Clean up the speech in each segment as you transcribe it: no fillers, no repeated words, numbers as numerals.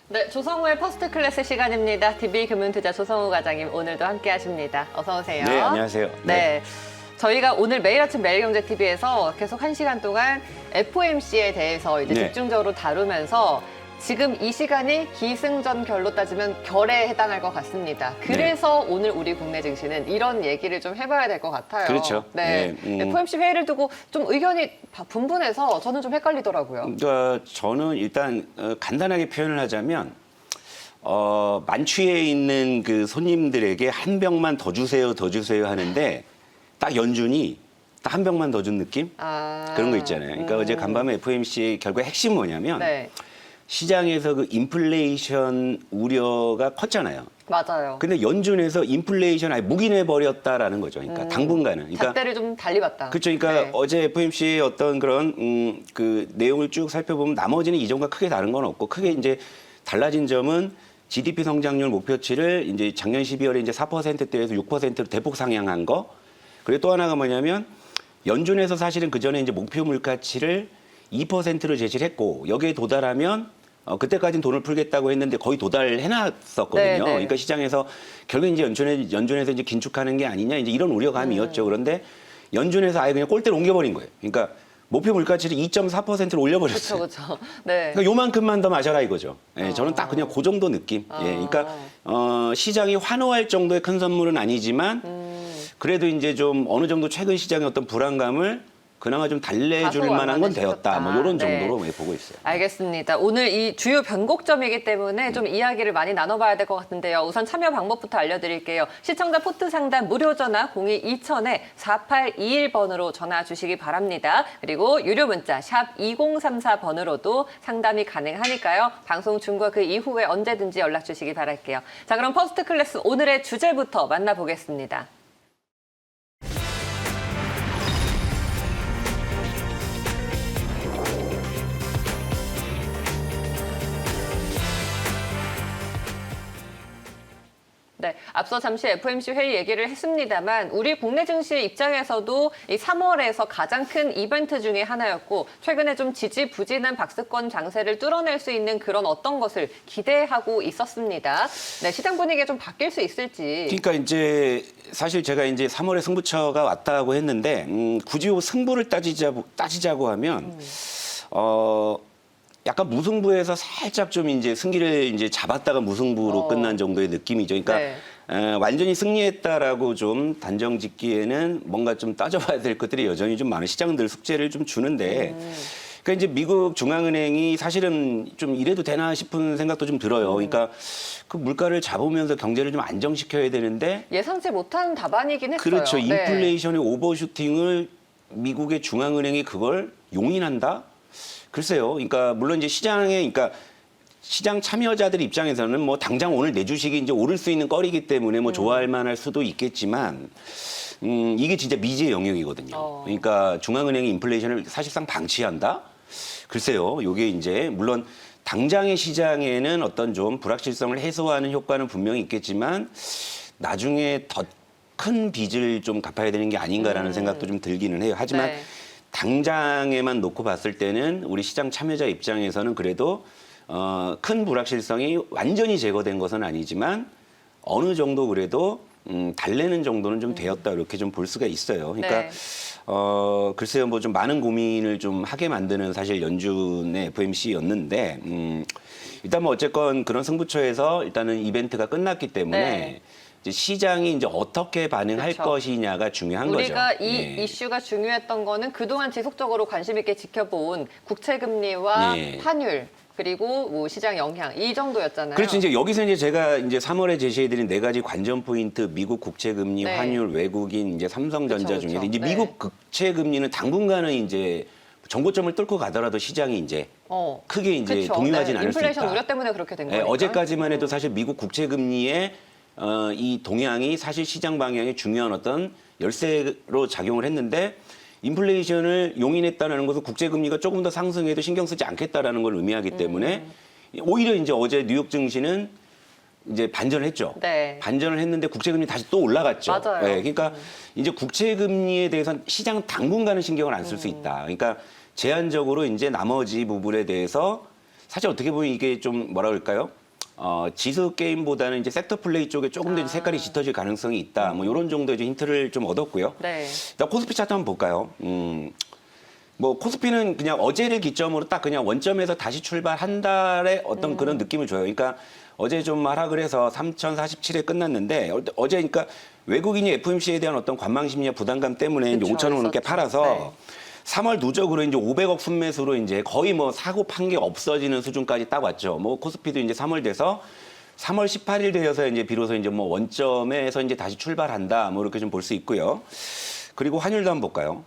네, 조성우의 퍼스트 클래스 시간입니다. DB금융투자 조성우 과장님 오늘도 함께 하십니다. 어서 오세요. 네, 안녕하세요. 네. 저희가 오늘 매일 아침 매일경제TV에서 계속 1시간 동안 FOMC에 대해서 이제 네. 집중적으로 다루면서 지금 이 시간이 기승전결로 따지면 결에 해당할 것 같습니다. 그래서 오늘 우리 국내 증시는 이런 얘기를 좀 해봐야 될 것 같아요. 그렇죠. 네. 네, FOMC 회의를 두고 좀 의견이 분분해서 저는 좀 헷갈리더라고요. 그러니까 저는 일단 간단하게 표현을 하자면 만취해 있는 그 손님들에게 한 병만 더 주세요, 더 주세요 하는데 딱 연준이 딱 한 병만 더 준 느낌? 그런 거 있잖아요. 그러니까 어제 간밤에 FOMC 결국 핵심 뭐냐면 네, 시장에서 그 인플레이션 우려가 컸잖아요. 맞아요. 근데 연준에서 인플레이션 아예 묵인해 버렸다라는 거죠. 그러니까 당분간은. 그러니까 잣대를 좀 달리 봤다. 그렇죠. 그러니까 네. 어제 FOMC의 어떤 그런 그 내용을 쭉 살펴보면 나머지는 이전과 크게 다른 건 없고 크게 이제 달라진 점은 GDP 성장률 목표치를 이제 작년 12월에 이제 4%대에서 6%로 대폭 상향한 거. 그리고 또 하나가 뭐냐면 연준에서 사실은 그 전에 이제 목표 물가치를 2%로 제시를 했고 여기에 도달하면 그때까지는 돈을 풀겠다고 했는데 거의 도달해놨었거든요. 네, 네. 그러니까 시장에서 결국 이제 연준에서 이제 긴축하는 게 아니냐 이제 이런 우려감이었죠. 그런데 연준에서 아예 그냥 꼴대로 옮겨버린 거예요. 그러니까 목표 물가치를 2.4%로 올려버렸어요. 그렇죠. 네. 그러니까 요만큼만 더 마셔라 이거죠. 예, 저는 딱 그냥 그 정도 느낌. 예, 그러니까 시장이 환호할 정도의 큰 선물은 아니지만 그래도 이제 좀 어느 정도 최근 시장의 어떤 불안감을 그나마 좀 달래줄 다소 만한 건 완화시켰다. 되었다. 뭐 이런 네. 정도로 보고 있어요. 알겠습니다. 오늘 이 주요 변곡점이기 때문에 좀 이야기를 많이 나눠봐야 될 것 같은데요. 우선 참여 방법부터 알려드릴게요. 시청자 포트 상담 무료 전화 02-2000-4821번으로 전화 주시기 바랍니다. 그리고 유료 문자 샵 2034번으로도 상담이 가능하니까요. 방송 중과 그 이후에 언제든지 연락 주시기 바랄게요. 자, 그럼 퍼스트 클래스 오늘의 주제부터 만나보겠습니다. 네, 앞서 잠시 FOMC 회의 얘기를 했습니다만 우리 국내 증시 입장에서도 이 3월에서 가장 큰 이벤트 중에 하나였고 최근에 좀 지지부진한 박스권 장세를 뚫어낼 수 있는 그런 어떤 것을 기대하고 있었습니다. 네, 시장 분위기가 좀 바뀔 수 있을지. 그러니까 이제 사실 제가 이제 3월에 승부처가 왔다고 했는데 굳이 승부를 따지자고 하면 약간 무승부에서 살짝 좀 이제 승기를 이제 잡았다가 무승부로 끝난 정도의 느낌이죠. 그러니까 네. 완전히 승리했다라고 좀 단정 짓기에는 뭔가 좀 따져봐야 될 것들이 여전히 좀 많은 시장들 숙제를 좀 주는데 그러니까 이제 미국 중앙은행이 사실은 좀 이래도 되나 싶은 생각도 좀 들어요. 그러니까 그 물가를 잡으면서 경제를 좀 안정시켜야 되는데 예상치 못한 답안이긴 했어요. 그렇죠. 네. 인플레이션의 오버슈팅을 미국의 중앙은행이 그걸 용인한다? 글쎄요. 그러니까 물론 이제 그러니까 시장 참여자들 입장에서는 뭐 당장 오늘 내 주식이 이제 오를 수 있는 거리기 때문에 뭐 좋아할 만할 수도 있겠지만 이게 진짜 미지의 영역이거든요. 그러니까 중앙은행이 인플레이션을 사실상 방치한다? 글쎄요. 요게 이제 물론 당장의 시장에는 어떤 좀 불확실성을 해소하는 효과는 분명히 있겠지만 나중에 더 큰 빚을 좀 갚아야 되는 게 아닌가라는 생각도 좀 들기는 해요. 하지만 네. 당장에만 놓고 봤을 때는 우리 시장 참여자 입장에서는 그래도 큰 불확실성이 완전히 제거된 것은 아니지만 어느 정도 그래도 달래는 정도는 좀 되었다 이렇게 좀 볼 수가 있어요. 그러니까 네. 글쎄요 뭐 좀 많은 고민을 좀 하게 만드는 사실 연준의 FOMC였는데 일단 뭐 어쨌건 그런 승부처에서 일단은 이벤트가 끝났기 때문에 네. 이제 시장이 이제 어떻게 반응할 그렇죠. 것이냐가 중요한 우리가 거죠. 이 예. 이슈가 중요했던 거는 그동안 지속적으로 관심 있게 지켜본 국채금리와 예. 환율 그리고 뭐 시장 영향 이 정도였잖아요. 그렇죠. 이제 여기서 이제 제가 이제 3월에 제시해드린 네 가지 관전 포인트, 미국 국채금리, 네. 환율, 외국인, 이제 삼성전자 그쵸, 중에서 그쵸. 이제 네. 미국 국채금리는 당분간은 이제 정고점을 뚫고 가더라도 시장이 이제 크게 이제 그쵸. 동요하진 네. 않을 수 있다. 인플레이션 우려 때문에 그렇게 된 예, 거니까. 어제까지만 해도 사실 미국 국채금리의 이 동향이 사실 시장 방향에 중요한 어떤 열쇠로 작용을 했는데 인플레이션을 용인했다는 것은 국제금리가 조금 더 상승해도 신경 쓰지 않겠다라는 걸 의미하기 때문에 오히려 이제 어제 뉴욕 증시는 이제 반전을 했죠. 네. 반전을 했는데 국채금리 다시 또 올라갔죠. 맞아요. 네, 그러니까 이제 국채금리에 대해서는 시장 당분간은 신경을 안 쓸 수 있다. 그러니까 제한적으로 이제 나머지 부분에 대해서 사실 어떻게 보면 이게 좀 뭐라 그럴까요? 지수 게임보다는 이제 섹터 플레이 쪽에 조금 더 이제 색깔이 짙어질 가능성이 있다. 뭐 이런 정도의 좀 힌트를 좀 얻었고요. 네. 일단 코스피 차트 한번 볼까요? 뭐 코스피는 그냥 어제를 기점으로 딱 그냥 원점에서 다시 출발한 달의 어떤 그런 느낌을 줘요. 그러니까 어제 좀 하락을 해서 3,047에 끝났는데 어제 그러니까 외국인이 FOMC에 대한 어떤 관망 심리와 부담감 때문에 이제 그쵸, 5천 원 넘게 있었죠. 팔아서 네. 3월 누적으로 이제 500억 순매수로 이제 거의 뭐 사고 판 게 없어지는 수준까지 딱 왔죠. 뭐 코스피도 이제 3월 돼서 3월 18일 되어서 이제 비로소 이제 뭐 원점에서 이제 다시 출발한다. 뭐 이렇게 좀 볼 수 있고요. 그리고 환율도 한번 볼까요?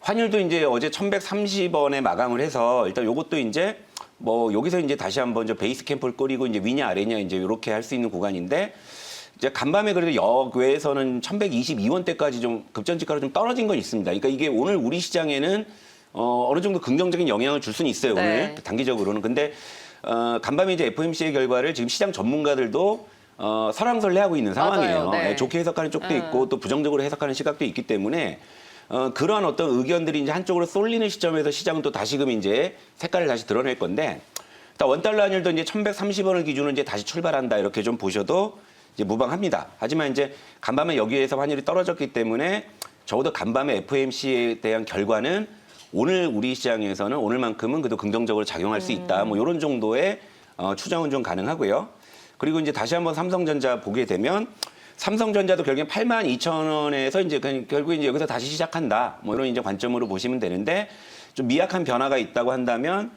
환율도 이제 어제 1,130원에 마감을 해서 일단 요것도 이제 뭐 여기서 이제 다시 한번 저 베이스 캠프를 꾸리고 이제 위냐 아래냐 이제 이렇게 할 수 있는 구간인데 이제 간밤에 그래도 역외에서는 1,122원대까지 좀 급전직가로 좀 떨어진 건 있습니다. 그러니까 이게 오늘 우리 시장에는 어느 정도 긍정적인 영향을 줄 수는 있어요. 오늘 네. 단기적으로는. 근데 간밤에 이제 FOMC의 결과를 지금 시장 전문가들도 설왕설래하고 있는 상황이에요. 맞아요. 네. 예, 좋게 해석하는 쪽도 있고 또 부정적으로 해석하는 시각도 있기 때문에 그러한 어떤 의견들이 이제 한쪽으로 쏠리는 시점에서 시장은 또 다시금 이제 색깔을 다시 드러낼 건데 일단 원달러 환율도 이제 1,130원을 기준으로 이제 다시 출발한다 이렇게 좀 보셔도 이제 무방합니다. 하지만 이제 간밤에 여기에서 환율이 떨어졌기 때문에 적어도 간밤에 FOMC에 대한 결과는 오늘 우리 시장에서는 오늘만큼은 그래도 긍정적으로 작용할 수 있다. 뭐 이런 정도의 추정은 좀 가능하고요. 그리고 이제 다시 한번 삼성전자 보게 되면 삼성전자도 결국엔 82,000원에서 이제 결국 이제 여기서 다시 시작한다. 뭐 이런 이제 관점으로 보시면 되는데 좀 미약한 변화가 있다고 한다면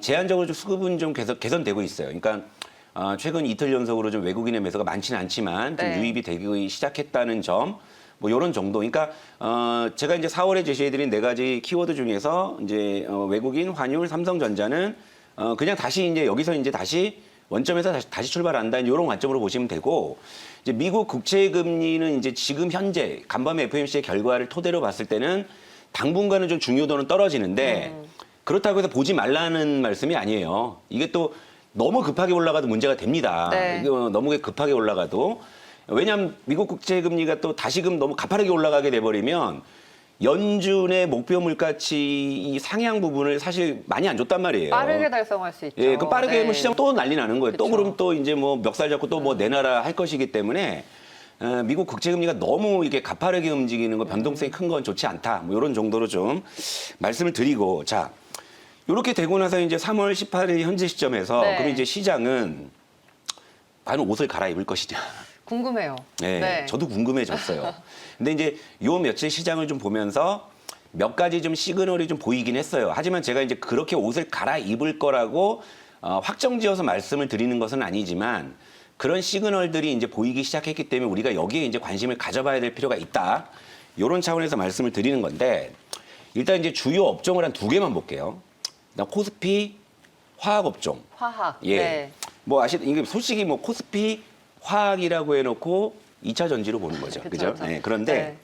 제한적으로 좀 수급은 좀 개선되고 있어요. 그러니까 최근 이틀 연속으로 좀 외국인의 매수가 많지는 않지만 좀 네. 유입이 되기 시작했다는 점. 뭐 이런 정도. 그러니까 제가 이제 4월에 제시해드린 4가지 키워드 중에서 이제 외국인, 환율, 삼성전자는 그냥 다시 이제 여기서 이제 다시 원점에서 다시 출발한다. 이런 관점으로 보시면 되고 이제 미국 국채 금리는 이제 지금 현재 간밤에 FOMC의 결과를 토대로 봤을 때는 당분간은 좀 중요도는 떨어지는데 그렇다고 해서 보지 말라는 말씀이 아니에요. 이게 또 너무 급하게 올라가도 문제가 됩니다. 네. 이게 너무 급하게 올라가도 왜냐하면 미국 국채 금리가 또 다시금 너무 가파르게 올라가게 돼버리면 연준의 목표 물가치 이 상향 부분을 사실 많이 안 줬단 말이에요. 빠르게 달성할 수 있죠. 예, 그 빠르게 네. 뭐 시장 또 난리 나는 거예요. 또 그쵸. 그럼 또 이제 뭐 멱살 잡고 또 뭐 내놔라 할 것이기 때문에 미국 국채 금리가 너무 이게 가파르게 움직이는 거 변동성이 큰 건 좋지 않다. 뭐 이런 정도로 좀 말씀을 드리고 자 이렇게 되고 나서 이제 3월 18일 현재 시점에서 네. 그럼 이제 시장은 과연 옷을 갈아입을 것이냐. 궁금해요. 네, 네. 저도 궁금해졌어요. 근데 이제 요 며칠 시장을 좀 보면서 몇 가지 좀 시그널이 좀 보이긴 했어요. 하지만 제가 이제 그렇게 옷을 갈아입을 거라고 확정지어서 말씀을 드리는 것은 아니지만 그런 시그널들이 이제 보이기 시작했기 때문에 우리가 여기에 이제 관심을 가져봐야 될 필요가 있다. 이런 차원에서 말씀을 드리는 건데 일단 이제 주요 업종을 한 2개만 볼게요. 일단 코스피, 화학업종. 화학. 예. 네. 뭐 이게 솔직히 뭐 코스피 화학이라고 해놓고 2차 전지로 보는 거죠. 그죠? 그쵸. 네, 그런데 네.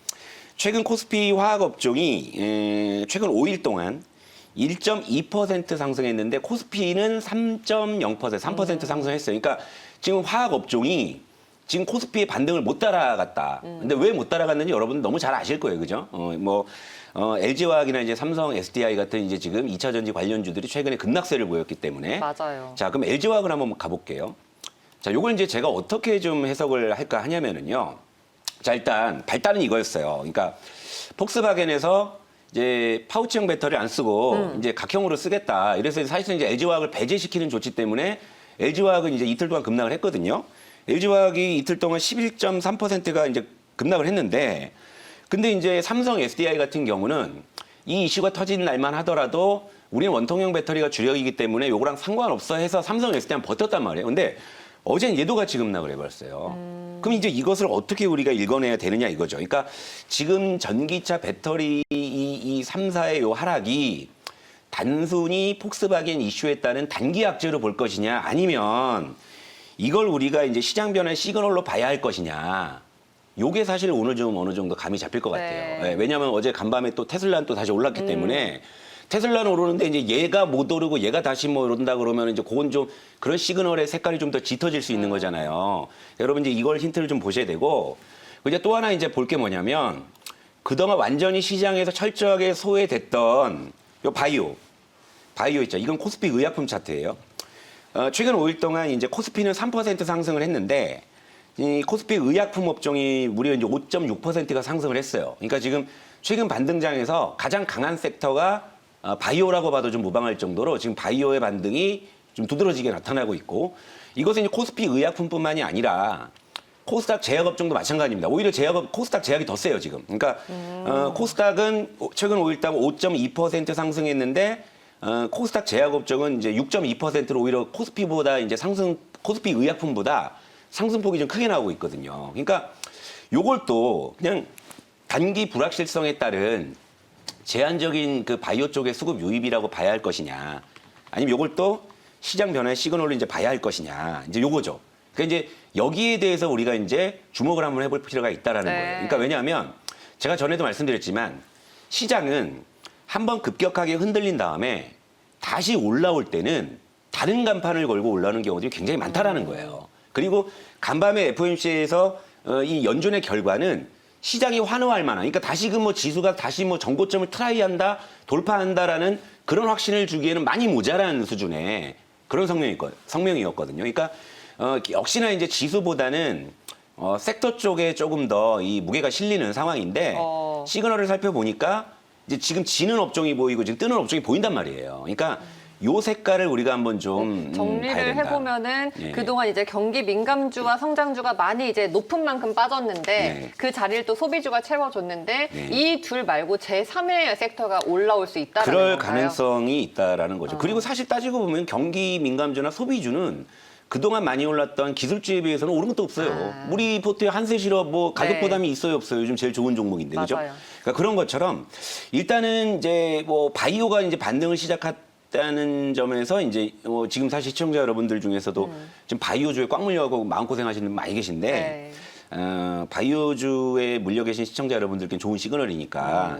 최근 코스피 화학업종이 최근 5일 동안 1.2% 상승했는데 코스피는 3.0%, 3% 상승했어요. 그러니까 지금 화학업종이 지금 코스피의 반등을 못 따라갔다. 근데 왜 못 따라갔는지 여러분 너무 잘 아실 거예요. 그죠? LG화학이나 이제 삼성, SDI 같은 이제 지금 2차 전지 관련주들이 최근에 급락세를 보였기 때문에 맞아요. 자, 그럼 LG화학을 한번 가볼게요. 자, 요걸 이제 제가 어떻게 좀 해석을 할까 하냐면은요. 자, 일단 발단은 이거였어요. 그러니까 폭스바겐에서 이제 파우치형 배터리를 안 쓰고 이제 각형으로 쓰겠다. 이래서 사실상 이제 LG화학을 배제시키는 조치 때문에 LG화학은 이제 이틀 동안 급락을 했거든요. LG화학이 이틀 동안 11.3%가 이제 급락을 했는데 근데 이제 삼성 SDI 같은 경우는 이 이슈가 터진 날만 하더라도 우리는 원통형 배터리가 주력이기 때문에 요거랑 상관없어 해서 삼성 SDI는 버텼단 말이에요. 근데 어제는 얘도 같이 급락을 해버렸어요. 그럼 이제 이것을 어떻게 우리가 읽어내야 되느냐 이거죠. 그러니까 지금 전기차 배터리 이 3사의 요 하락이 단순히 폭스바겐 이슈에 따른 단기 악재로 볼 것이냐 아니면 이걸 우리가 이제 시장 변화의 시그널로 봐야 할 것이냐. 요게 사실 오늘 좀 어느 정도 감이 잡힐 것 같아요. 네. 네, 왜냐하면 어제 간밤에 또 테슬라는 또 다시 올랐기 때문에 테슬라는 오르는데 이제 얘가 못 오르고 얘가 다시 뭐 오른다 그러면 이제 그건 좀 그런 시그널의 색깔이 좀 더 짙어질 수 있는 거잖아요. 여러분 이제 이걸 힌트를 좀 보셔야 되고 이제 또 하나 이제 볼 게 뭐냐면 그동안 완전히 시장에서 철저하게 소외됐던 요 바이오 있죠. 이건 코스피 의약품 차트예요. 최근 5일 동안 이제 코스피는 3% 상승을 했는데 이 코스피 의약품 업종이 무려 이제 5.6%가 상승을 했어요. 그러니까 지금 최근 반등장에서 가장 강한 섹터가 바이오라고 봐도 좀 무방할 정도로 지금 바이오의 반등이 좀 두드러지게 나타나고 있고 이것은 이제 코스피 의약품뿐만이 아니라 코스닥 제약업종도 마찬가지입니다. 오히려 코스닥 제약이 더 세요, 지금. 그러니까 코스닥은 최근 5일 동안 5.2% 상승했는데 코스닥 제약업종은 이제 6.2%로 오히려 코스피보다 이제 코스피 의약품보다 상승폭이 좀 크게 나오고 있거든요. 그러니까 요걸 또 그냥 단기 불확실성에 따른 제한적인 그 바이오 쪽의 수급 유입이라고 봐야 할 것이냐, 아니면 요걸 또 시장 변화의 시그널로 이제 봐야 할 것이냐, 이제 요거죠. 그러니까 이제 여기에 대해서 우리가 이제 주목을 한번 해볼 필요가 있다라는 네. 거예요. 그러니까 왜냐하면 제가 전에도 말씀드렸지만 시장은 한번 급격하게 흔들린 다음에 다시 올라올 때는 다른 간판을 걸고 올라오는 경우들이 굉장히 많다라는 거예요. 그리고 간밤에 FOMC에서 이 연준의 결과는 시장이 환호할 만한, 그러니까 다시금 뭐 지수가 다시 뭐 전고점을 트라이한다, 돌파한다라는 그런 확신을 주기에는 많이 모자란 수준의 그런 성명이었거든요. 그러니까 역시나 이제 지수보다는 섹터 쪽에 조금 더 이 무게가 실리는 상황인데 시그널을 살펴보니까 이제 지금 지는 업종이 보이고 지금 뜨는 업종이 보인단 말이에요. 그러니까 요 색깔을 우리가 한번 좀 봐야 정리를 된다. 해보면은 예. 그동안 이제 경기 민감주와 성장주가 많이 이제 높은 만큼 빠졌는데 네. 그 자리를 또 소비주가 채워줬는데 네. 이 둘 말고 제3의 섹터가 올라올 수 있다라는 그럴 건가요? 가능성이 있다라는 거죠. 그리고 사실 따지고 보면 경기 민감주나 소비주는 그동안 많이 올랐던 기술주에 비해서는 오른 것도 없어요. 우리 포트에 한세실업 뭐 가격 네. 부담이 있어요, 없어요? 요즘 제일 좋은 종목인데, 그죠? 맞아요. 그러니까 그런 것처럼 일단은 이제 뭐 바이오가 이제 반등을 시작했다는 점에서 이제 지금 사실 시청자 여러분들 중에서도 지금 바이오주에 꽉 물려가고 마음고생하시는 분 많이 계신데 네. 바이오주에 물려 계신 시청자 여러분들께는 좋은 시그널이니까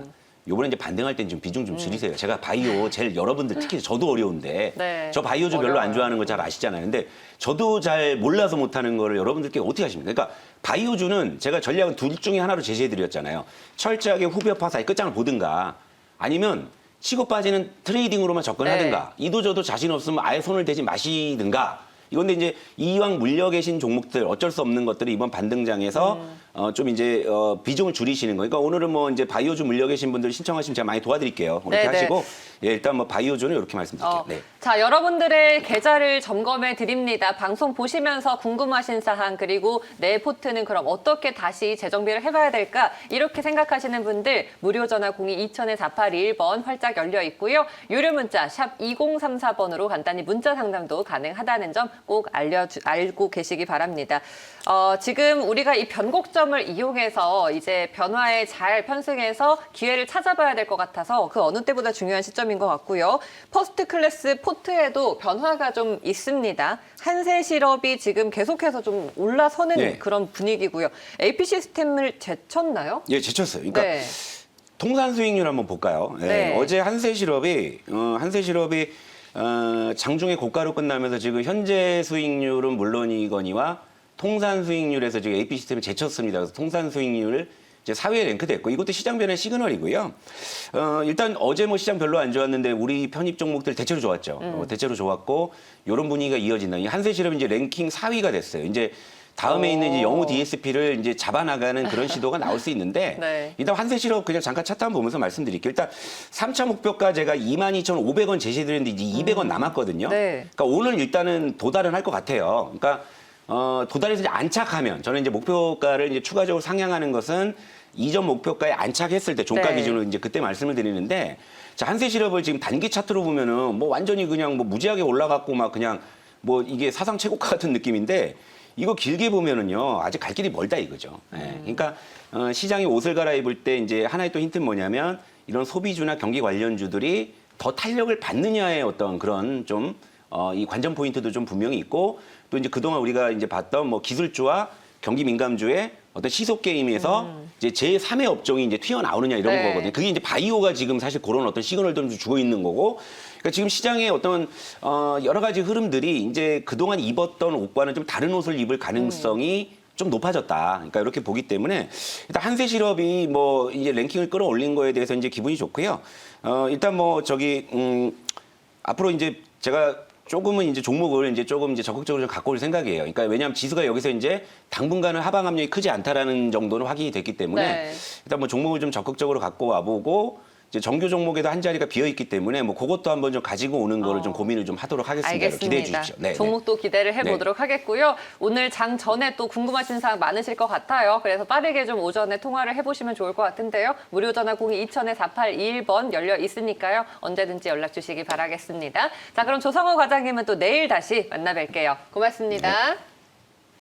요번에 이제 반등할 땐 좀 비중 좀 줄이세요. 제가 바이오 제일 여러분들 특히 저도 어려운데 네. 저 바이오주 별로 안 어려워요. 좋아하는 거 잘 아시잖아요. 근데 저도 잘 몰라서 못하는 거를 여러분들께 어떻게 하십니까? 그러니까 바이오주는 제가 전략은 둘 중에 하나로 제시해드렸잖아요. 철저하게 후벼 파사의 끝장을 보든가 아니면 치고 빠지는 트레이딩으로만 접근하든가 이도저도 자신 없으면 아예 손을 대지 마시든가 이건데 이제 이왕 물려 계신 종목들 어쩔 수 없는 것들이 이번 반등장에서 좀 이제 비중을 줄이시는 거. 그러니까 오늘은 뭐 이제 바이오주 물려 계신 분들 신청하시면 제가 많이 도와드릴게요. 그렇게 네네. 하시고 예, 일단 뭐 바이오주는 이렇게 말씀드릴게요. 네. 자, 여러분들의 계좌를 점검해 드립니다. 방송 보시면서 궁금하신 사항 그리고 내 포트는 그럼 어떻게 다시 재정비를 해봐야 될까? 이렇게 생각하시는 분들 무료 전화 02-2000-4821번 활짝 열려 있고요. 유료 문자 샵 2034번으로 간단히 문자 상담도 가능하다는 점 꼭 알고 계시기 바랍니다. 지금 우리가 이 변곡점을 이용해서 이제 변화에 잘 편승해서 기회를 찾아봐야 될 것 같아서 그 어느 때보다 중요한 시점인 것 같고요. 퍼스트 클래스 포트에도 변화가 좀 있습니다. 한세실업이 지금 계속해서 좀 올라서는 네. 그런 분위기고요. AP 시스템을 제쳤나요? 예, 제쳤어요. 그러니까 네. 통산 수익률 한번 볼까요? 예, 네. 어제 한세실업이 장중에 고가로 끝나면서 지금 현재 수익률은 물론이거니와 통산 수익률에서 지금 AP 시스템을 제쳤습니다. 그래서 통산 수익률을 이제 4위에 랭크됐고 이것도 시장 변화의 시그널이고요. 일단 어제 뭐 시장 별로 안 좋았는데 우리 편입 종목들 대체로 좋았죠. 대체로 좋았고 이런 분위기가 이어진다. 이 한세실업이 이제 랭킹 4위가 됐어요. 이제 다음에 있는 이제 영우 DSP를 이제 잡아나가는 그런 시도가 나올 수 있는데 네. 일단 한세실업 그냥 잠깐 차트 한번 보면서 말씀드릴게요. 일단 3차 목표가 제가 22,500원 제시드렸는데 이제 200원 남았거든요. 네. 그러니까 오늘 일단은 도달은 할 것 같아요. 그러니까 도달해서 이제 안착하면 저는 이제 목표가를 이제 추가적으로 상향하는 것은 이전 목표가에 안착했을 때 종가 네. 기준으로 이제 그때 말씀을 드리는데 자, 한세실업을 지금 단기 차트로 보면은 뭐 완전히 그냥 뭐 무지하게 올라갔고 막 그냥 뭐 이게 사상 최고가 같은 느낌인데 이거 길게 보면은요 아직 갈 길이 멀다 이거죠. 예. 그러니까 시장이 옷을 갈아입을 때 이제 하나의 또 힌트는 뭐냐면 이런 소비주나 경기 관련주들이 더 탄력을 받느냐의 어떤 그런 좀 이 관전 포인트도 좀 분명히 있고 또 이제 그동안 우리가 이제 봤던 뭐 기술주와 경기 민감주의 어떤 시속 게임에서 이제 제3의 업종이 이제 튀어나오느냐 이런 네. 거거든요. 그게 이제 바이오가 지금 사실 그런 어떤 시그널들을 좀 주고 있는 거고. 그러니까 지금 시장의 어떤 여러 가지 흐름들이 이제 그동안 입었던 옷과는 좀 다른 옷을 입을 가능성이 좀 높아졌다. 그러니까 이렇게 보기 때문에 일단 한세실업이 뭐 이제 랭킹을 끌어올린 거에 대해서 이제 기분이 좋고요. 일단 뭐 저기 앞으로 이제 제가 조금은 이제 종목을 이제 조금 이제 적극적으로 좀 갖고 올 생각이에요. 그러니까 왜냐하면 지수가 여기서 이제 당분간은 하방 압력이 크지 않다라는 정도는 확인이 됐기 때문에 네. 일단 뭐 종목을 좀 적극적으로 갖고 와보고 이제 정규 종목에도 한 자리가 비어 있기 때문에 뭐 그것도 한번 좀 가지고 오는 거를 좀 고민을 좀 하도록 하겠습니다. 알겠습니다. 기대해 주십시오. 네, 종목도 기대를 해보도록 하겠고요. 오늘 장 전에 또 궁금하신 사항 많으실 것 같아요. 그래서 빠르게 좀 오전에 통화를 해보시면 좋을 것 같은데요. 무료 전화 02-2000-4821번 열려 있으니까요. 언제든지 연락 주시기 바라겠습니다. 자, 그럼 조성호 과장님은 또 내일 다시 만나 뵐게요. 고맙습니다. 네.